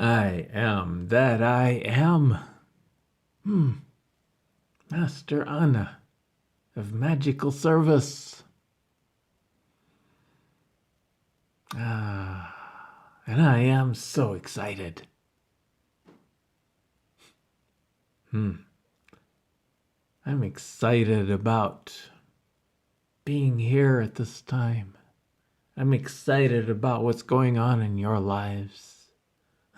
I am that I am. Master Anna of Magical Service. And I am so excited. I'm excited about being here at this time. I'm excited about what's going on in your lives.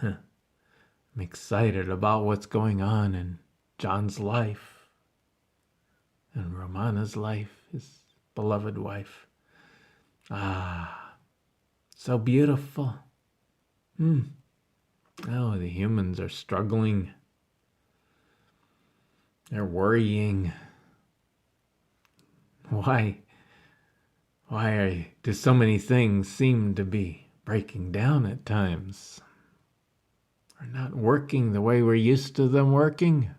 I'm excited about what's going on in John's life and Romana's life, his beloved wife. So beautiful. Oh, the humans are struggling. They're worrying. Why do so many things seem to be breaking down at times? Or not working the way we're used to them working?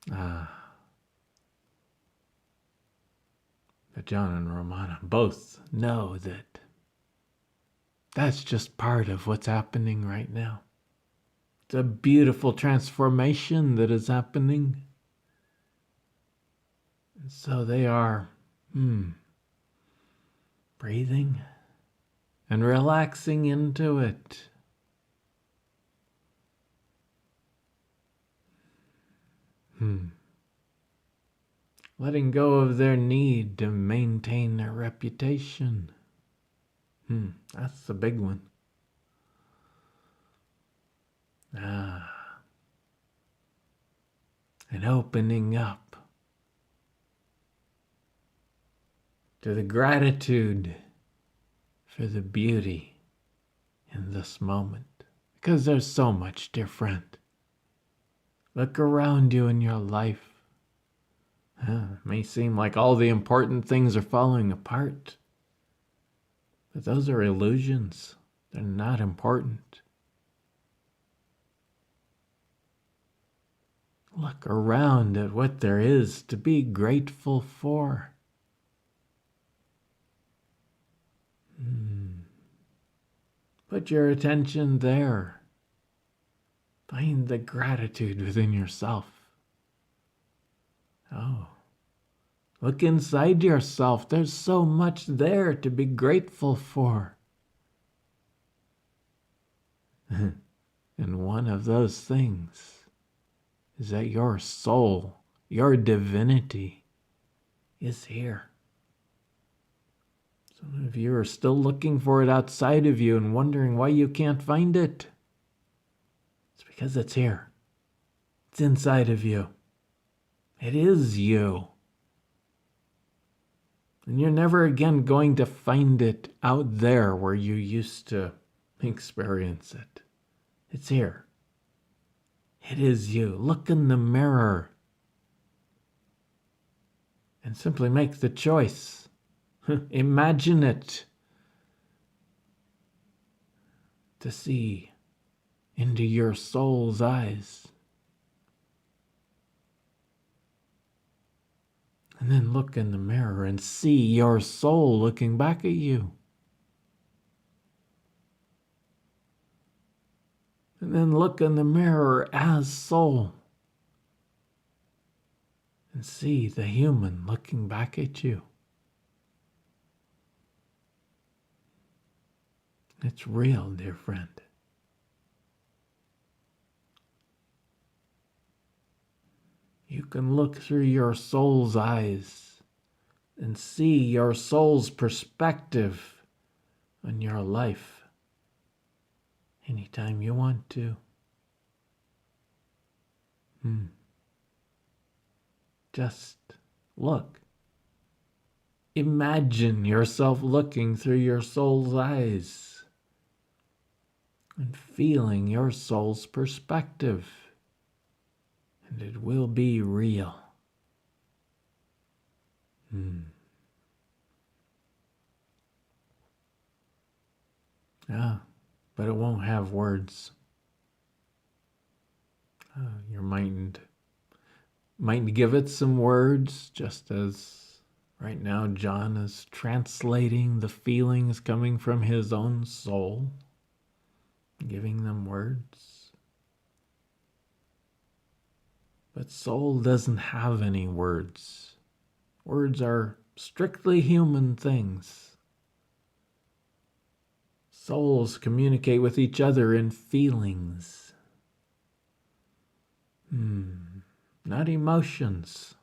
But John and Romana both know that that's just part of what's happening right now. It's a beautiful transformation that is happening. And so they are breathing and relaxing into it. Letting go of their need to maintain their reputation. That's the big one. And opening up to the gratitude for the beauty in this moment. Because there's so much different. Look around you in your life. It may seem like all the important things are falling apart. But those are illusions. They're not important. Look around at what there is to be grateful for. Put your attention there. Find the gratitude within yourself. Look inside yourself. There's so much there to be grateful for. And one of those things is that your soul, your divinity, is here. Some of you are still looking for it outside of you and wondering why you can't find it. It's because it's here. It's inside of you. It is you. And you're never again going to find it out there where you used to experience it. It's here. It is you. Look in the mirror and simply make the choice. Imagine it. To see into your soul's eyes. And then look in the mirror and see your soul looking back at you. And then look in the mirror as soul. And see the human looking back at you. It's real, dear friend. You can look through your soul's eyes and see your soul's perspective on your life anytime you want to. Just look. Imagine yourself looking through your soul's eyes and feeling your soul's perspective. And it will be real. But it won't have words. Your mind might give it some words, just as right now John is translating the feelings coming from his own soul. giving them words. But soul doesn't have any words. Words are strictly human things. Souls communicate with each other in feelings. Not emotions.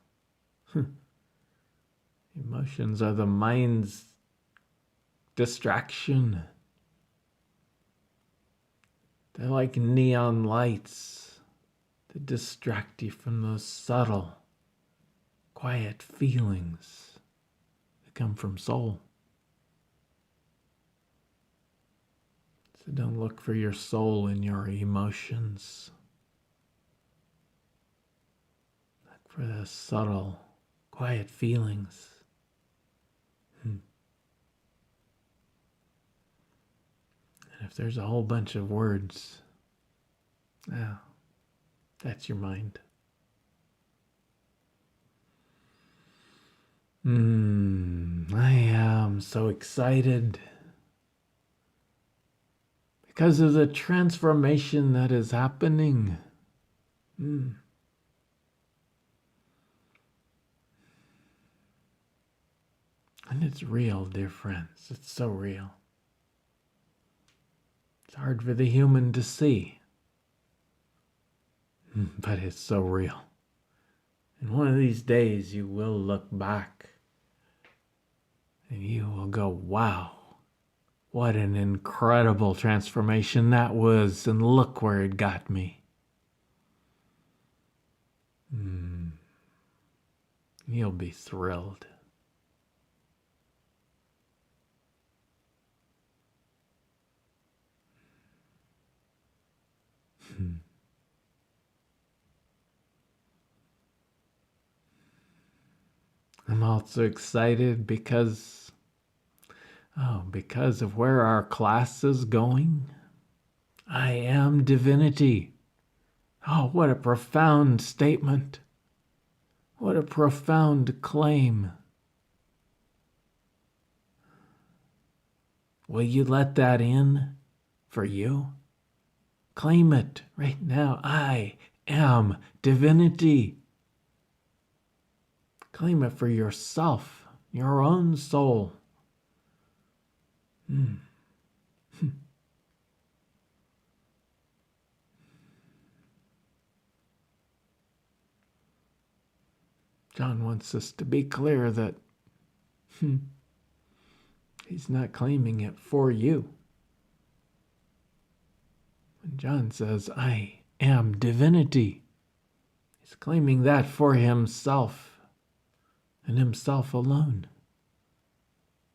Emotions are the mind's distraction. They're like neon lights that distract you from those subtle, quiet feelings that come from soul. So don't look for your soul in your emotions. Look for the subtle, quiet feelings. And if there's a whole bunch of words, that's your mind. I am so excited because of the transformation that is happening. And it's real, dear friends. It's so real. It's hard for the human to see, but it's so real. And one of these days you will look back and you will go, wow, what an incredible transformation that was, and look where it got me. You'll be thrilled. I'm also excited because of where our class is going. I am divinity. Oh, what a profound statement. What a profound claim. Will you let that in for you? Claim it right now. I am divinity. Claim it for yourself, your own soul. John wants us to be clear that he's not claiming it for you. When John says, I am divinity, he's claiming that for himself and himself alone.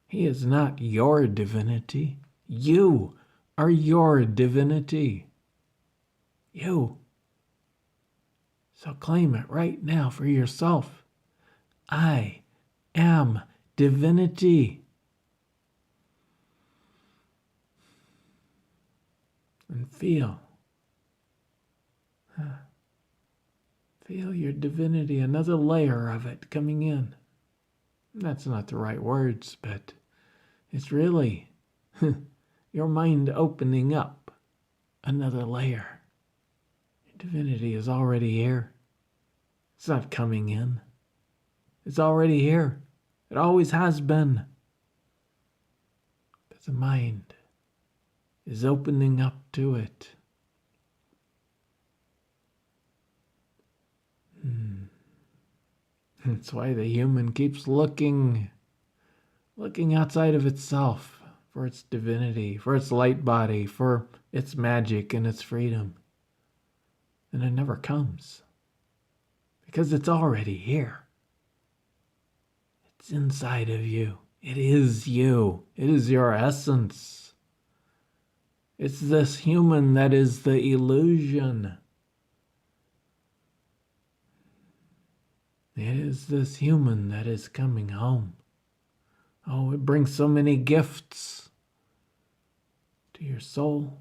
He is not your divinity. You are your divinity. You. So claim it right now for yourself. I am divinity. And feel your divinity, another layer of it coming in. That's not the right words, but it's really your mind opening up another layer. Your divinity is already here. It's not coming in. It's already here. It always has been. But the mind is opening up to it. That's why the human keeps looking outside of itself for its divinity, for its light body, for its magic and its freedom. And it never comes because it's already here. It's inside of you. It is you. It is your essence. It's this human that is the illusion. It is this human that is coming home. Oh, it brings so many gifts to your soul.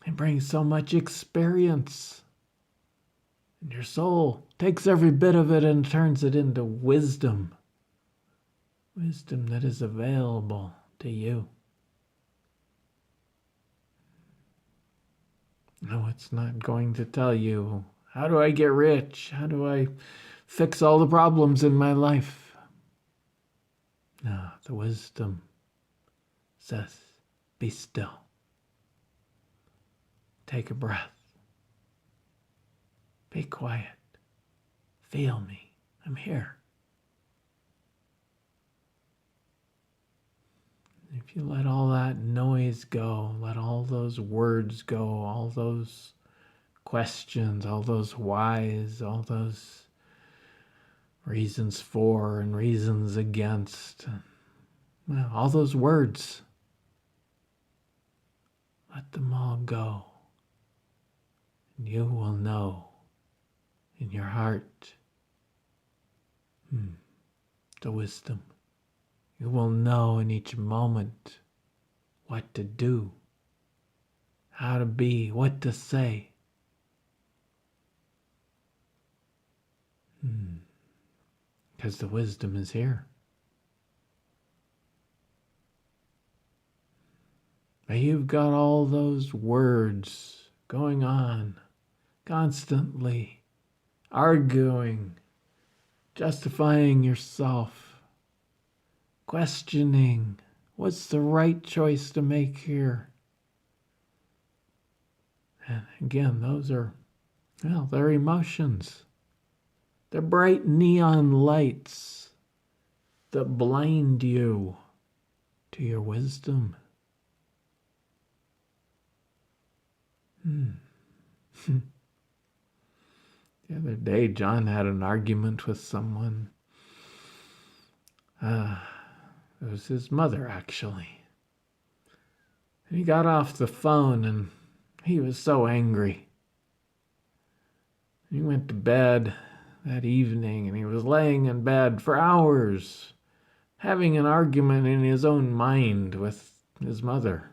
It brings so much experience. And your soul takes every bit of it and turns it into wisdom. wisdom that is available to you. No, it's not going to tell you, how do I get rich? How do I fix all the problems in my life? No, the wisdom says, be still. Take a breath. Be quiet. Feel me. I'm here. If you let all that noise go, let all those words go, all those questions, all those whys, all those reasons for and reasons against, well, all those words, let them all go. And you will know in your heart the wisdom. You will know in each moment what to do, how to be, what to say. Because the wisdom is here. But you've got all those words going on, constantly arguing, justifying yourself, questioning what's the right choice to make here. And again, those are, well, they're emotions. They're bright neon lights that blind you to your wisdom. The other day, John had an argument with someone. It was his mother, actually. And he got off the phone and he was so angry. He went to bed that evening and he was laying in bed for hours, having an argument in his own mind with his mother.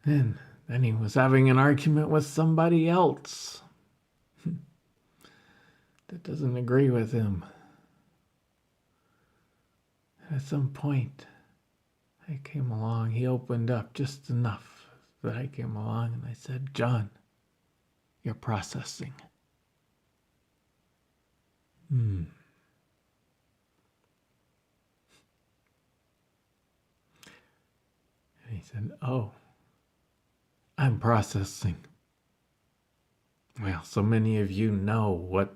And then he was having an argument with somebody else that doesn't agree with him. At some point, I came along, he opened up just enough that I came along and I said, John, you're processing. And he said, oh, I'm processing. Well, so many of you know what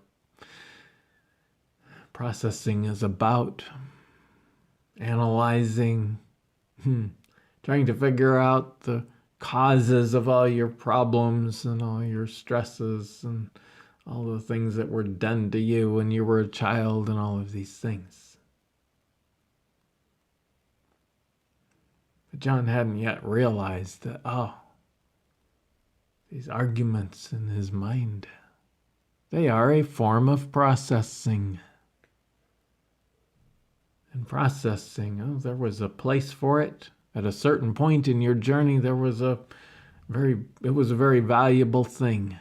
processing is about. Analyzing, trying to figure out the causes of all your problems and all your stresses and all the things that were done to you when you were a child and all of these things. But John hadn't yet realized that, these arguments in his mind, they are a form of processing. And processing, there was a place for it. At a certain point in your journey, it was a very valuable thing.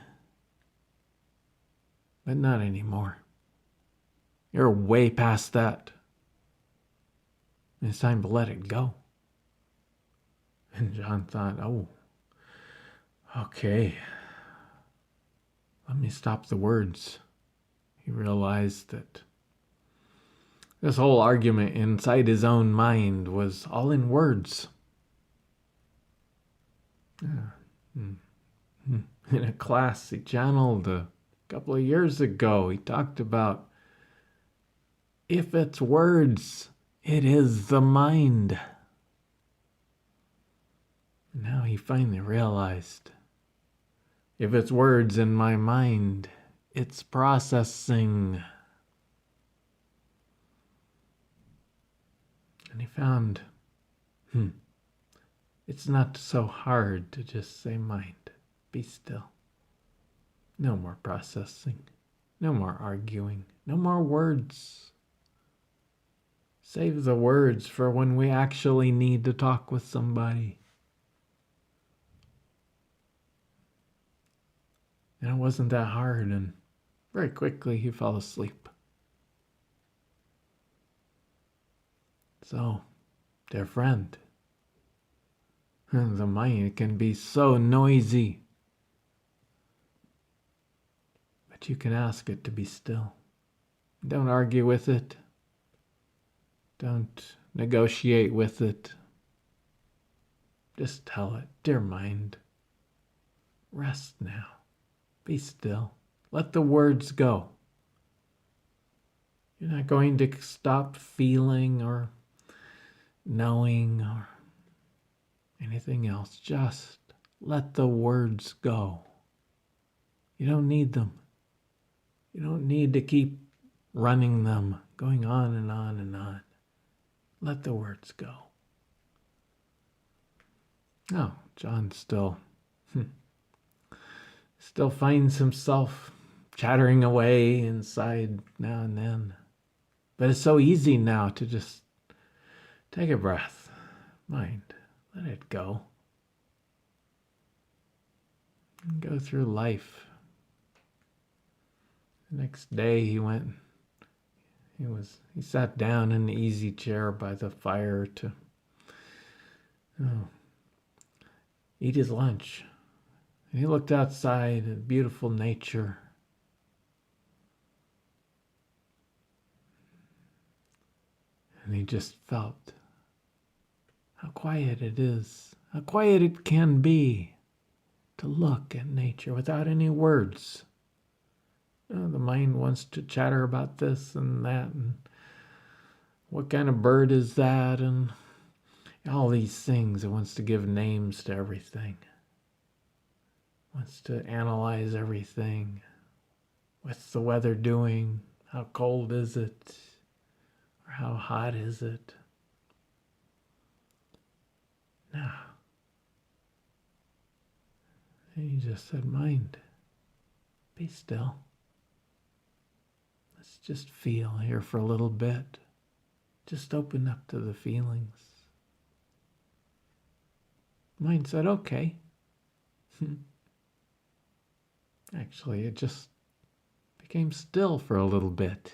But not anymore. You're way past that. It's time to let it go. And John thought, okay, let me stop the words. He realized that this whole argument inside his own mind was all in words. In a class he channeled a couple of years ago, he talked about, if it's words, it is the mind. Now he finally realized, if it's words in my mind, it's processing. And he found, it's not so hard to just say, mind, be still. No more processing, no more arguing, no more words. Save the words for when we actually need to talk with somebody. And it wasn't that hard, and very quickly he fell asleep. So, dear friend, the mind can be so noisy, but you can ask it to be still. Don't argue with it. Don't negotiate with it. Just tell it, dear mind, rest now. Be still. Let the words go. You're not going to stop feeling or knowing or anything else. Just let the words go. You don't need them. You don't need to keep running them, going on and on and on. Let the words go. Oh, John still finds himself chattering away inside now and then. But it's so easy now to just take a breath. Mind, let it go. And go through life. The next day he sat down in the easy chair by the fire to eat his lunch. And he looked outside at beautiful nature. And he just felt how quiet it is, how quiet it can be to look at nature without any words. The mind wants to chatter about this and that, and what kind of bird is that, and all these things. It wants to give names to everything. Wants to analyze everything. What's the weather doing? How cold is it? Or how hot is it? No. And he just said, mind, be still. Let's just feel here for a little bit. Just open up to the feelings. Mind said, okay. Actually, it just became still for a little bit.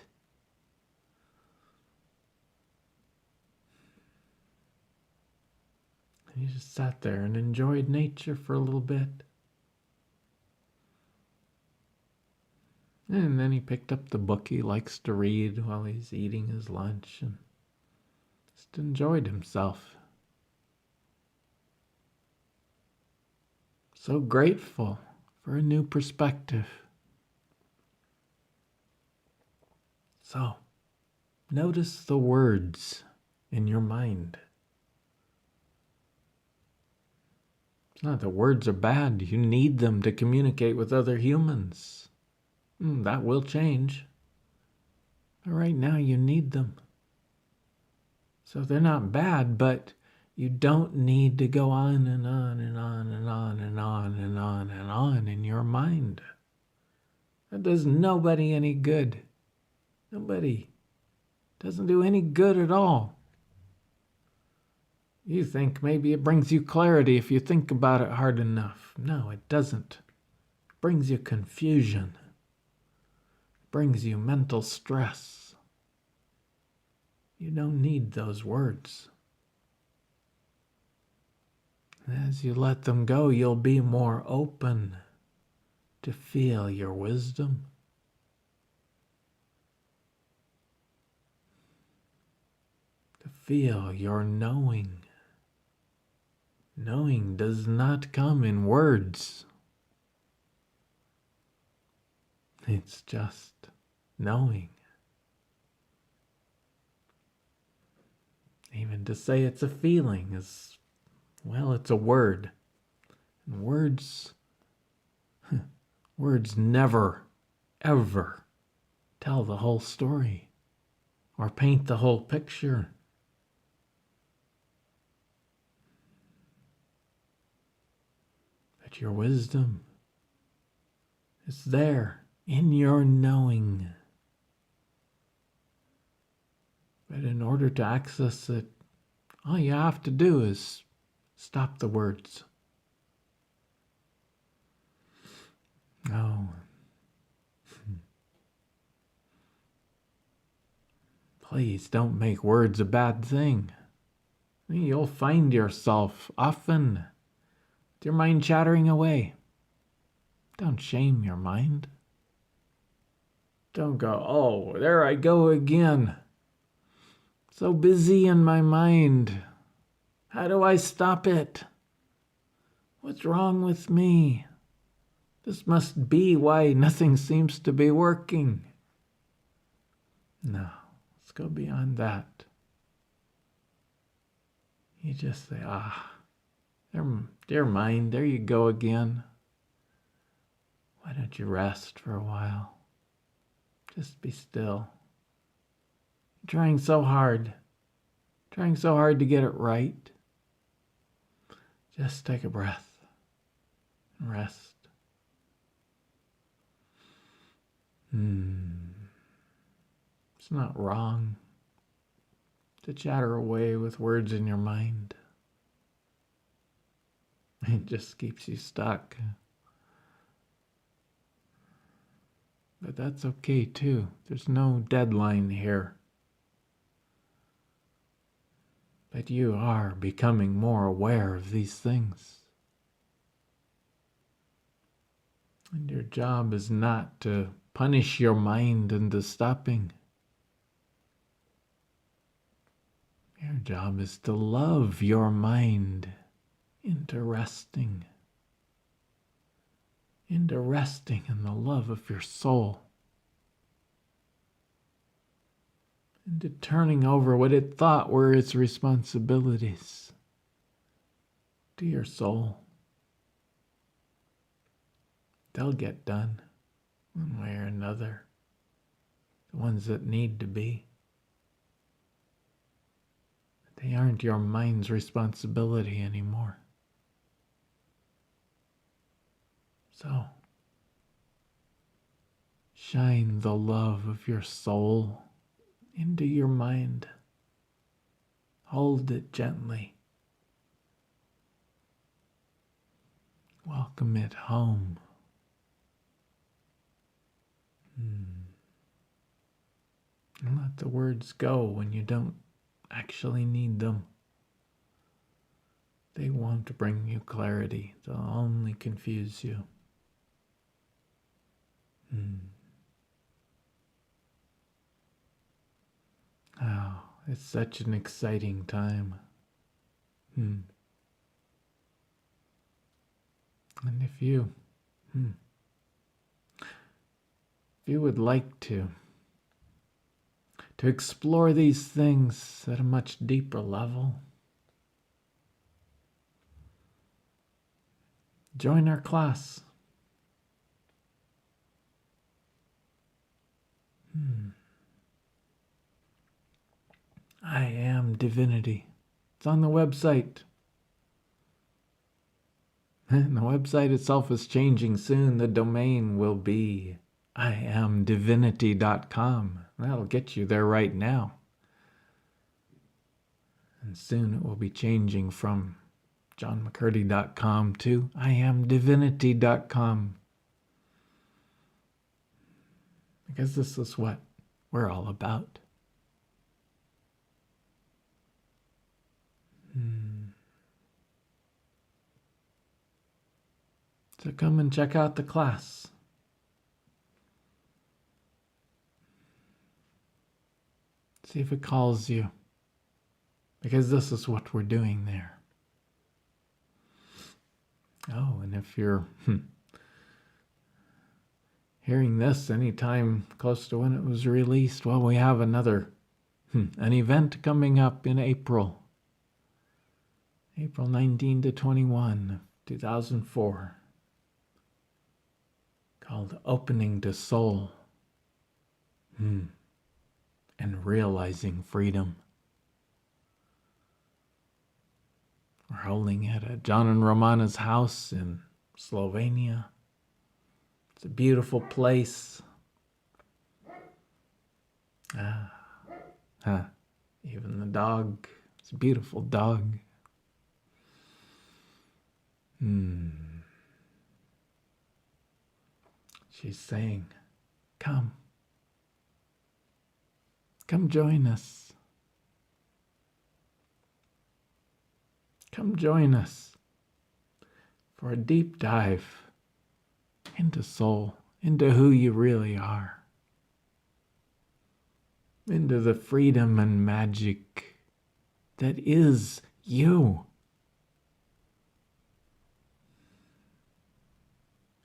And he just sat there and enjoyed nature for a little bit. And then he picked up the book he likes to read while he's eating his lunch and just enjoyed himself. So grateful for a new perspective. So, notice the words in your mind. It's not that words are bad. You need them to communicate with other humans. That will change. But right now you need them. So they're not bad, but you don't need to go on and on and on and on and on and on and on in your mind. That does nobody any good. Nobody. Doesn't do any good at all. You think maybe it brings you clarity if you think about it hard enough. No, it doesn't. It brings you confusion. It brings you mental stress. You don't need those words. As you let them go, you'll be more open to feel your wisdom. To feel your knowing. Knowing does not come in words. It's just knowing. Even to say it's a feeling is, well, it's a word. And words never, ever tell the whole story or paint the whole picture. But your wisdom is there in your knowing. But in order to access it, all you have to do is stop the words. Oh, please don't make words a bad thing. You'll find yourself often with your mind chattering away. Don't shame your mind. Don't go, oh, there I go again. So busy in my mind. How do I stop it? What's wrong with me? This must be why nothing seems to be working. No, let's go beyond that. You just say, dear mind, there you go again. Why don't you rest for a while? Just be still. You're trying so hard to get it right. Just take a breath and rest. It's not wrong to chatter away with words in your mind. It just keeps you stuck. But that's okay too. There's no deadline here. But you are becoming more aware of these things. And your job is not to punish your mind into stopping. Your job is to love your mind into resting in the love of your soul, into turning over what it thought were its responsibilities to your soul. They'll get done one way or another, the ones that need to be. But they aren't your mind's responsibility anymore. So, shine the love of your soul into your mind. Hold it gently. Welcome it home. And let the words go when you don't actually need them. They won't bring you clarity. They'll only confuse you. Oh, it's such an exciting time. And if you would like to explore these things at a much deeper level, join our class. I am Divinity. It's on the website. And the website itself is changing soon. The domain will be iamdivinity.com. That'll get you there right now. And soon it will be changing from johnmccurdy.com to iamdivinity.com. Because this is what we're all about. So come and check out the class. See if it calls you. Because this is what we're doing there. Oh, and if you're hearing this anytime close to when it was released, well, we have another, an event coming up in April 19 to 21, 2004, called Opening to Soul and Realizing Freedom. We're holding it at John and Romana's house in Slovenia. It's a beautiful place. Even the dog, it's a beautiful dog. She's saying, come. Come join us. Come join us for a deep dive into soul, into who you really are, into the freedom and magic that is you.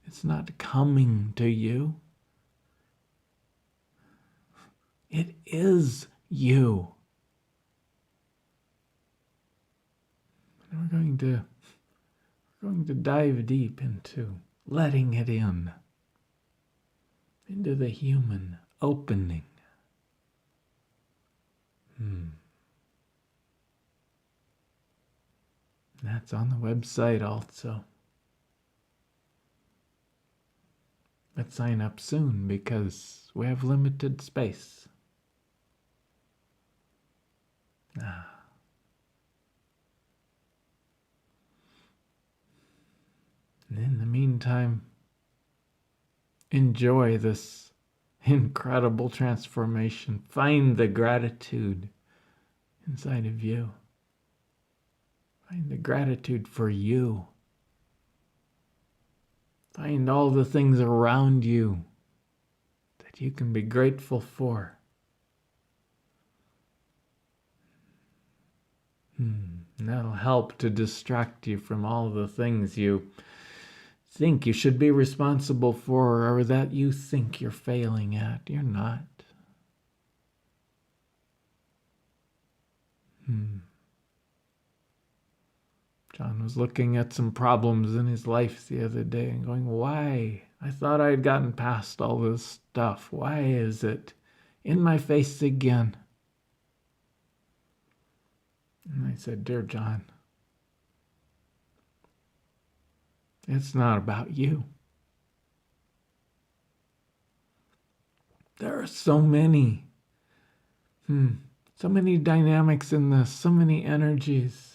It's not coming to you. It is you. And we're going to dive deep into letting it in, into the human opening. That's on the website also. But sign up soon because we have limited space. And in the meantime, enjoy this incredible transformation. Find the gratitude inside of you. Find the gratitude for you. Find all the things around you that you can be grateful for. And that'll help to distract you from all the things you think you should be responsible for or that you think you're failing at. You're not. John was looking at some problems in his life the other day and going, why? I thought I had gotten past all this stuff. Why is it in my face again? And I said, dear John, it's not about you. There are so many dynamics in this, so many energies.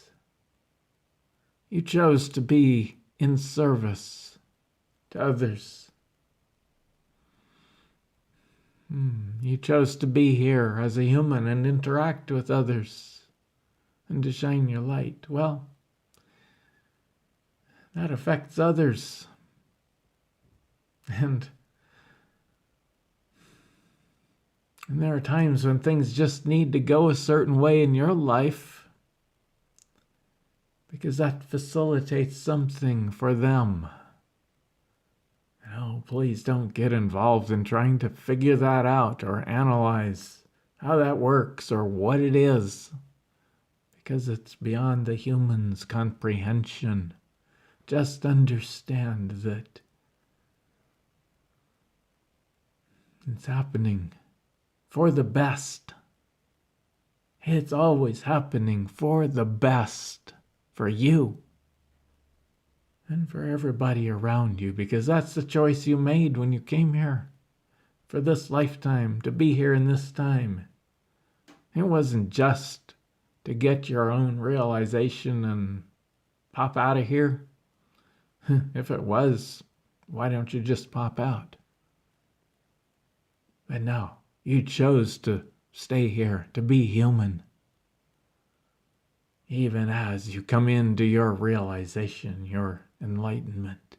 You chose to be in service to others. You chose to be here as a human and interact with others and to shine your light. Well, that affects others. And there are times when things just need to go a certain way in your life because that facilitates something for them. Oh, please don't get involved in trying to figure that out or analyze how that works or what it is, because it's beyond the human's comprehension. Just understand that it's happening for the best. It's always happening for the best, for you and for everybody around you, because that's the choice you made when you came here for this lifetime, to be here in this time. It wasn't just to get your own realization and pop out of here. If it was, why don't you just pop out? But no, you chose to stay here, to be human. Even as you come into your realization, your enlightenment,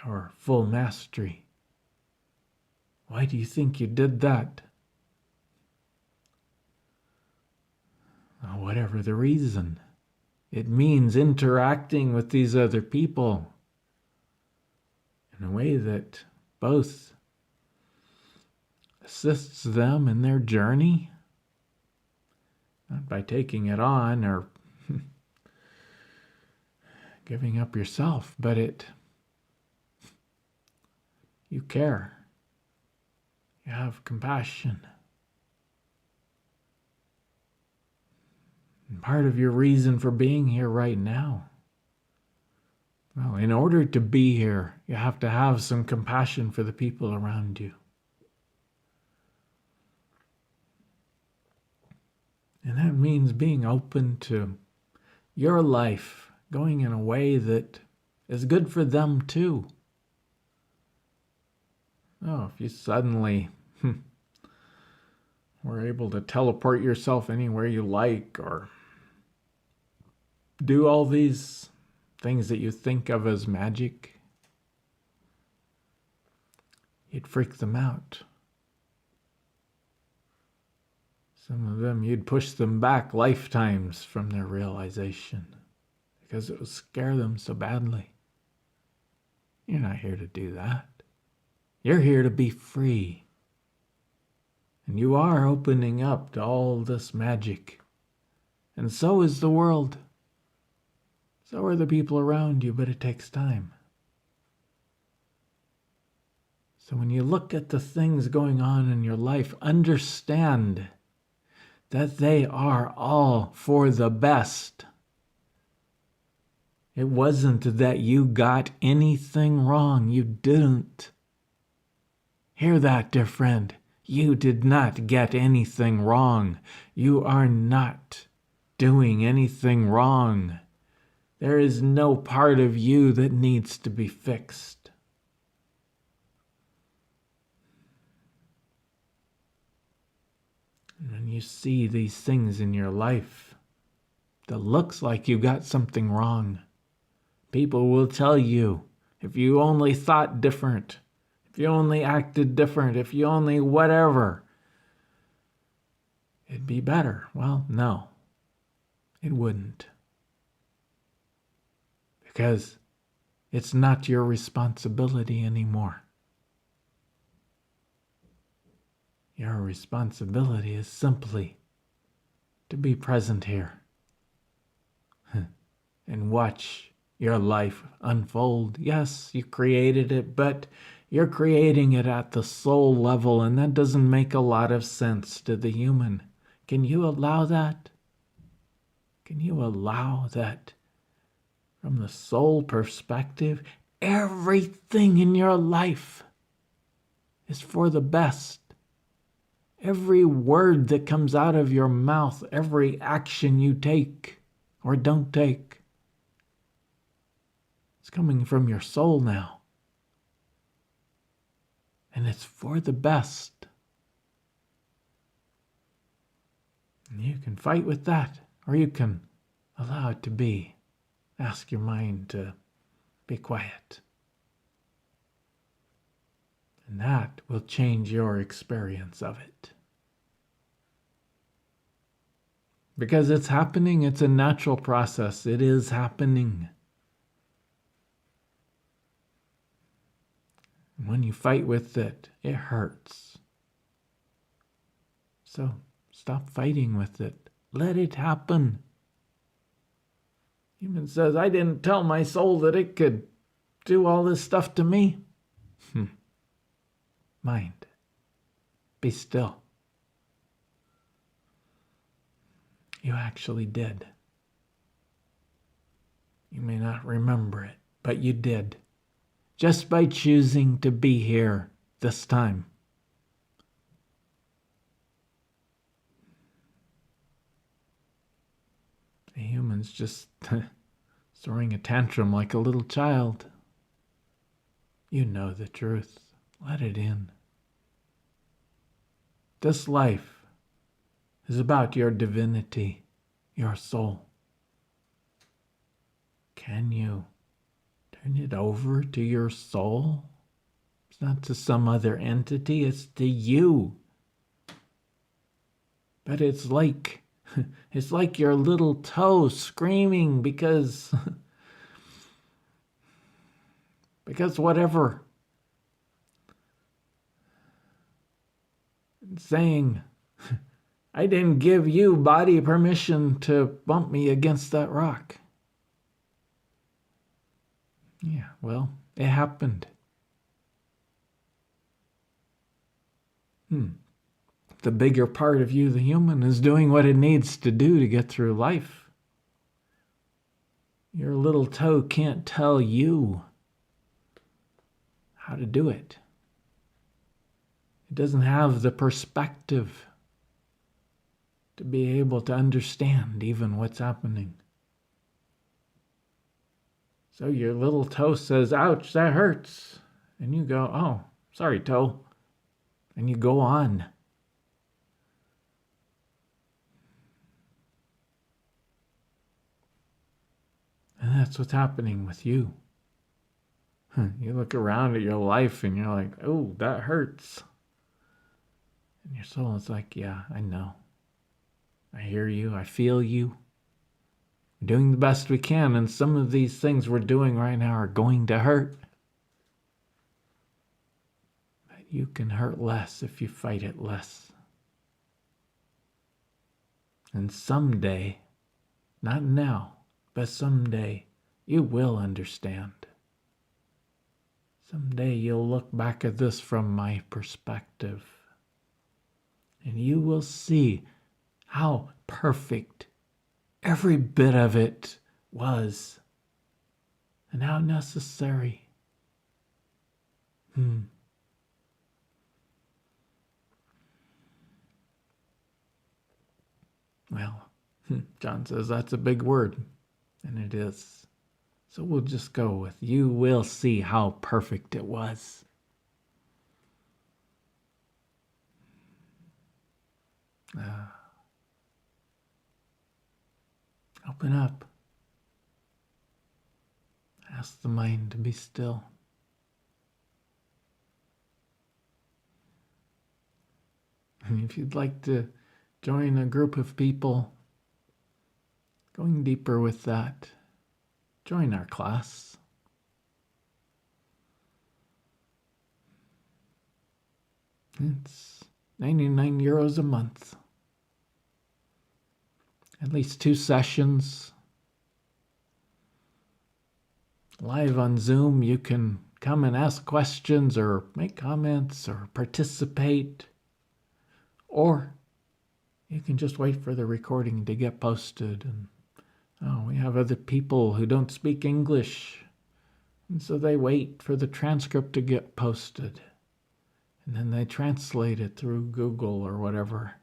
your full mastery. Why do you think you did that? Well, whatever the reason, it means interacting with these other people in a way that both assists them in their journey, not by taking it on or giving up yourself, but you care. You have compassion. And part of your reason for being here right now, well, in order to be here, you have to have some compassion for the people around you. And that means being open to your life going in a way that is good for them too. Oh, if you suddenly were able to teleport yourself anywhere you like, or do all these things that you think of as magic, you'd freak them out. Some of them, you'd push them back lifetimes from their realization because it would scare them so badly. You're not here to do that. You're here to be free. And you are opening up to all this magic. And so is the world. So are the people around you, but it takes time. So when you look at the things going on in your life, understand that they are all for the best. It wasn't that you got anything wrong. You didn't. Hear that, dear friend. You did not get anything wrong. You are not doing anything wrong. There is no part of you that needs to be fixed. And when you see these things in your life that looks like you got something wrong, people will tell you, if you only thought different, if you only acted different, if you only whatever, it'd be better. Well, no, it wouldn't. Because it's not your responsibility anymore. Your responsibility is simply to be present here and watch your life unfold. Yes, you created it, but you're creating it at the soul level, and that doesn't make a lot of sense to the human. Can you allow that? Can you allow that? From the soul perspective, everything in your life is for the best. Every word that comes out of your mouth, every action you take or don't take, it's coming from your soul now. And it's for the best. And you can fight with that, or you can allow it to be. Ask your mind to be quiet. And that will change your experience of it. Because it's happening, it's a natural process. It is happening. And when you fight with it, it hurts. So stop fighting with it. Let it happen. Human says, I didn't tell my soul that it could do all this stuff to me. Mind, be still. You actually did. You may not remember it, but you did. Just by choosing to be here this time. The human's just throwing a tantrum like a little child. You know the truth. Let it in. This life is about your divinity, your soul. Can you turn it over to your soul? It's not to some other entity, it's to you. But it's like your little toe screaming because whatever. Saying, I didn't give you, body, permission to bump me against that rock. Yeah, well, it happened. The bigger part of you, the human, is doing what it needs to do to get through life. Your little toe can't tell you how to do it. It doesn't have the perspective to be able to understand even what's happening. So your little toe says, ouch, that hurts. And you go, oh, Sorry, toe. And you go on. And that's what's happening with you. You look around at your life and you're like, oh, that hurts. And your soul is like, yeah, I know. I hear you. I feel you. We're doing the best we can. And some of these things we're doing right now are going to hurt. But you can hurt less if you fight it less. And someday, not now, but someday, you will understand. Someday you'll look back at this from my perspective, and you will see how perfect every bit of it was, and how necessary. Well, John says that's a big word, and it is. So we'll just go with, you will see how perfect it was. Open up. Ask the mind to be still. And if you'd like to join a group of people going deeper with that, join our class. It's 99 euros a month. At least 2 sessions. Live on Zoom, you can come and ask questions or make comments or participate. Or you can just wait for the recording to get posted. And we have other people who don't speak English, and so they wait for the transcript to get posted, and then they translate it through Google or whatever.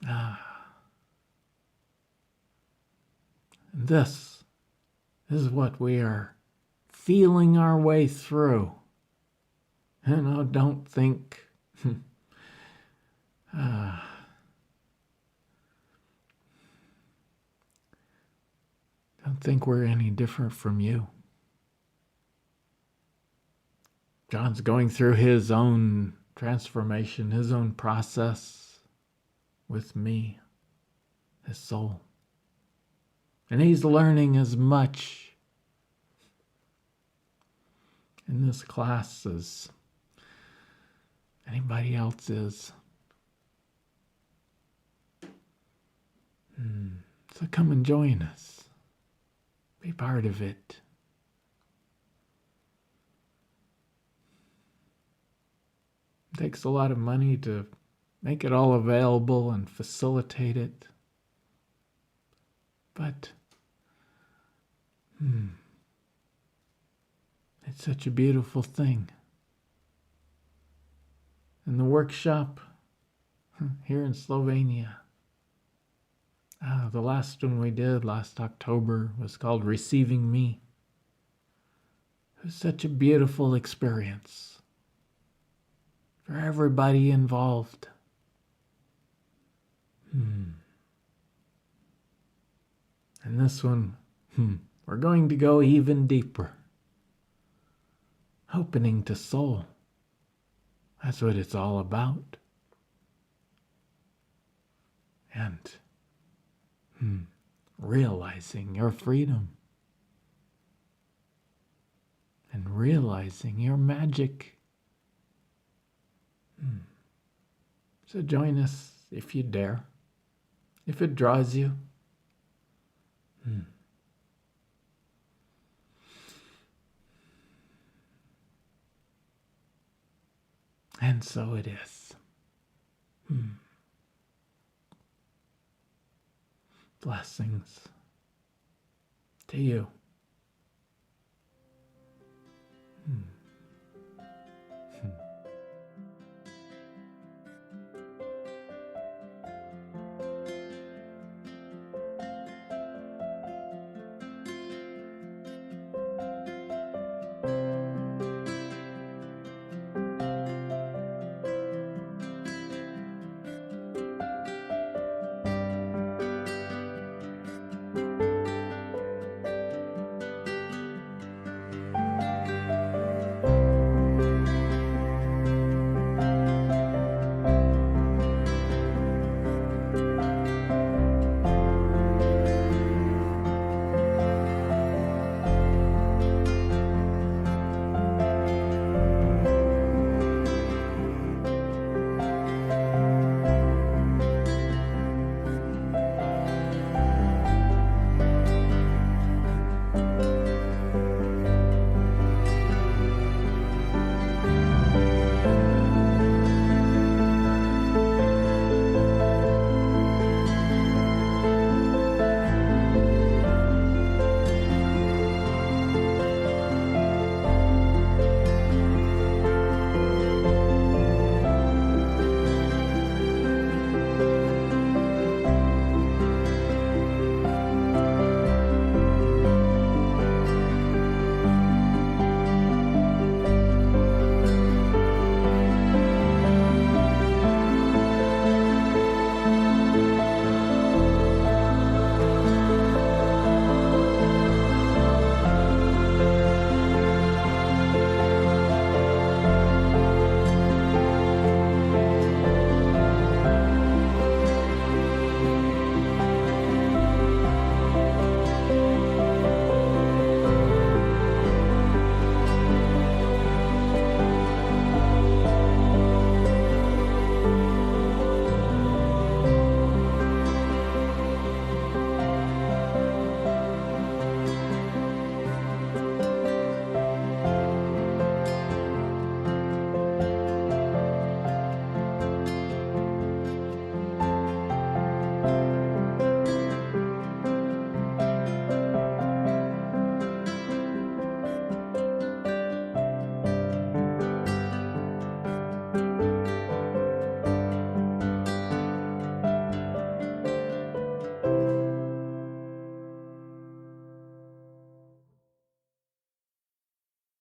And this is what we are feeling our way through. Don't think don't think we're any different from you. John's going through his own transformation, his own process with me, his soul. And he's learning as much in this class as anybody else is. So come and join us. Be part of it. It takes a lot of money to make it all available and facilitate it. But it's such a beautiful thing. And the workshop here in Slovenia, the last one we did last October was called Receiving Me. It was such a beautiful experience for everybody involved. And this one, we're going to go even deeper. Opening to soul. That's what it's all about. And realizing your freedom. And realizing your magic. So join us if you dare. If it draws you. And so it is. Blessings to you.